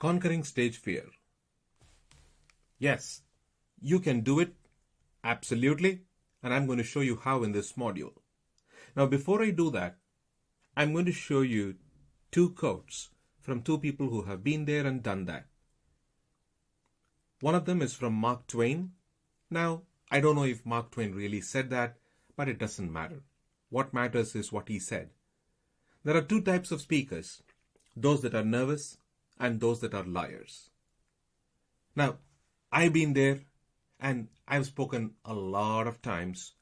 Conquering stage fear. Yes, you can do it, absolutely, and I'm going to show you how in this module. Now, before I do that, I'm going to show you two quotes from two people who have been there and done that. One of them is from Mark Twain. Now, I don't know if Mark Twain really said that, but it doesn't matter. What matters is what he said. There are two types of speakers, those that are nervous and those that are liars. Now, I've been there and I've spoken a lot of times,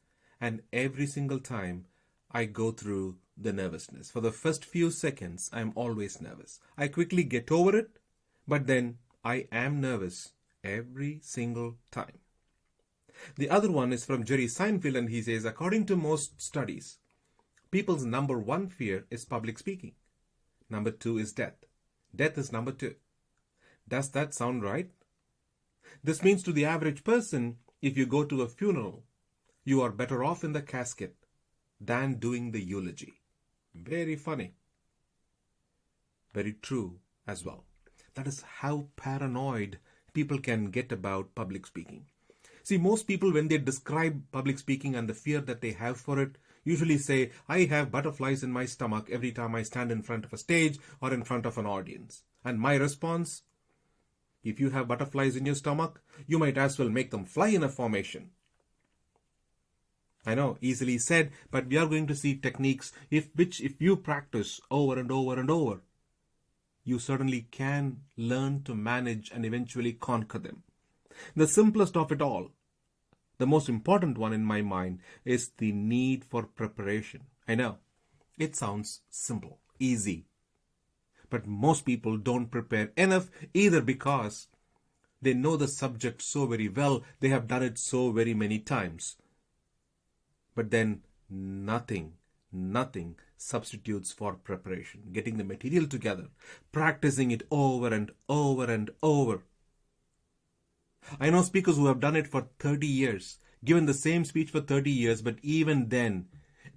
and every single time I go through the nervousness. For the first few seconds, I'm always nervous. I quickly get over it, but then I am nervous every single time. The other one is from Jerry Seinfeld, and he says, according to most studies, people's number one fear is public speaking. Number two is death. Death is number two. Does that sound right? This means to the average person, if you go to a funeral, you are better off in the casket than doing the eulogy. Very funny. Very true as well. That is how paranoid people can get about public speaking. See, most people, when they describe public speaking and the fear that they have for it, usually say, I have butterflies in my stomach every time I stand in front of a stage or in front of an audience. And my response, if you have butterflies in your stomach, you might as well make them fly in a formation. I know, easily said, but we are going to see techniques which if you practice over and over and over, you certainly can learn to manage and eventually conquer them. The simplest of it all, the most important one in my mind, is the need for preparation. I know, it sounds simple, easy, but most people don't prepare enough, either because they know the subject so very well, they have done it so very many times. But then nothing substitutes for preparation. Getting the material together, practicing it over and over and over. I know speakers who have done it for 30 years, given the same speech for 30 years, but even then,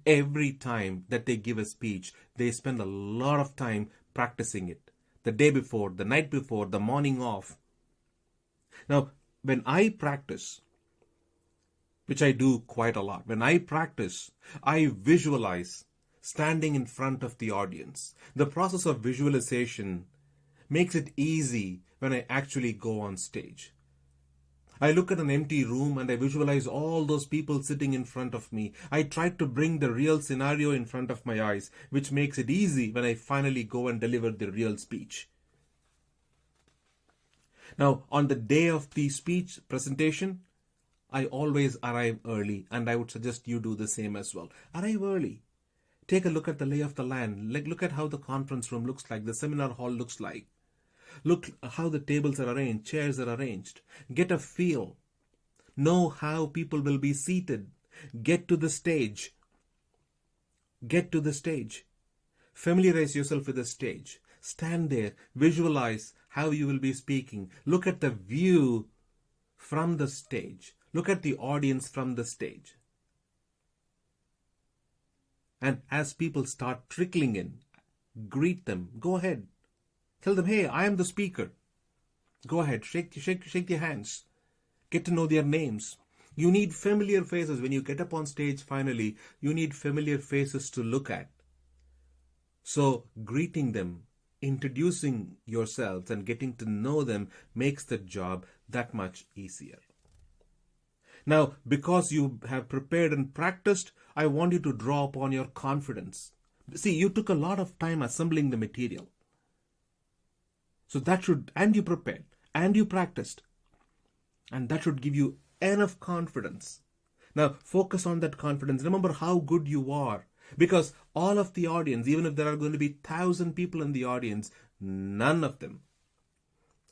every time that they give a speech, they spend a lot of time practicing it. The day before, the night before, the morning of. Now, when I practice, which I do quite a lot, when I practice, I visualize standing in front of the audience. The process of visualization makes it easy when I actually go on stage. I look at an empty room and I visualize all those people sitting in front of me. I try to bring the real scenario in front of my eyes, which makes it easy when I finally go and deliver the real speech. Now, on the day of the speech presentation, I always arrive early, and I would suggest you do the same as well. Arrive early. Take a look at the lay of the land. Look at how the conference room looks like, the seminar hall looks like. Look how the tables are arranged, chairs are arranged. Get a feel. Know how people will be seated. Get to the stage. Get to the stage. Familiarize yourself with the stage. Stand there. Visualize how you will be speaking. Look at the view from the stage. Look at the audience from the stage. And as people start trickling in, greet them. Go ahead. Tell them, hey, I am the speaker. Go ahead, shake their hands. Get to know their names. You need familiar faces. When you get up on stage finally, you need familiar faces to look at. So greeting them, introducing yourselves and getting to know them makes the job that much easier. Now, because you have prepared and practiced, I want you to draw upon your confidence. See, you took a lot of time assembling the material. So that should, and you prepared, and you practiced. And that should give you enough confidence. Now, focus on that confidence. Remember how good you are. Because all of the audience, even if there are going to be 1,000 people in the audience, none of them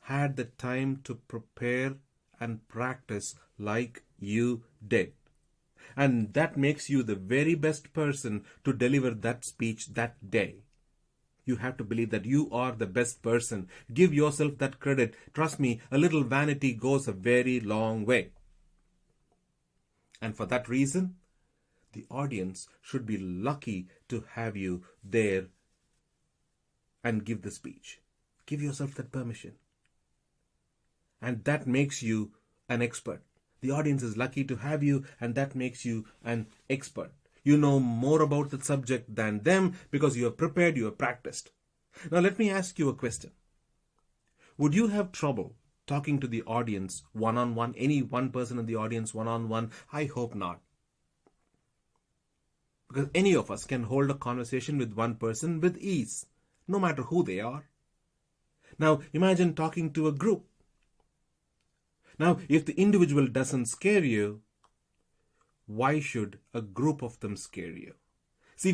had the time to prepare and practice like you did. And that makes you the very best person to deliver that speech that day. You have to believe that you are the best person. Give yourself that credit. Trust me, a little vanity goes a very long way. And for that reason, the audience should be lucky to have you there and give the speech. Give yourself that permission. and that makes you an expert. The audience is lucky to have you, and that makes you an expert. You know more about the subject than them because you have prepared, you have practiced. Now let me ask you a question. Would you have trouble talking to the audience one-on-one, any one person in the audience one-on-one? I hope not. Because any of us can hold a conversation with one person with ease, no matter who they are. Now imagine talking to a group. Now if the individual doesn't scare you, why should a group of them scare you? See,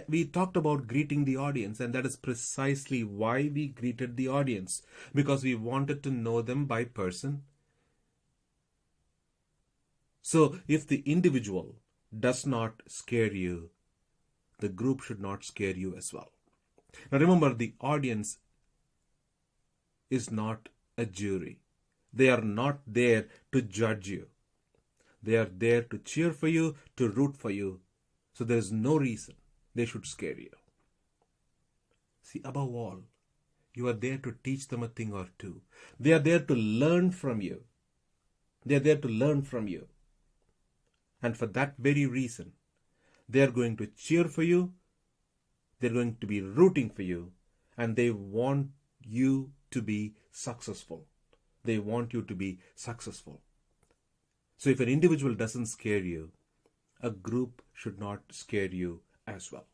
we talked about greeting the audience, and that is precisely why we greeted the audience, because we wanted to know them by person. So if the individual does not scare you, the group should not scare you as well. Now remember, the audience is not a jury. They are not there to judge you. They are there to cheer for you, to root for you. So there is no reason they should scare you. See, above all, you are there to teach them a thing or two. They are there to learn from you. They are there to learn from you. And for that very reason, they are going to cheer for you. They are going to be rooting for you. And they want you to be successful. They want you to be successful. So if an individual doesn't scare you, a group should not scare you as well.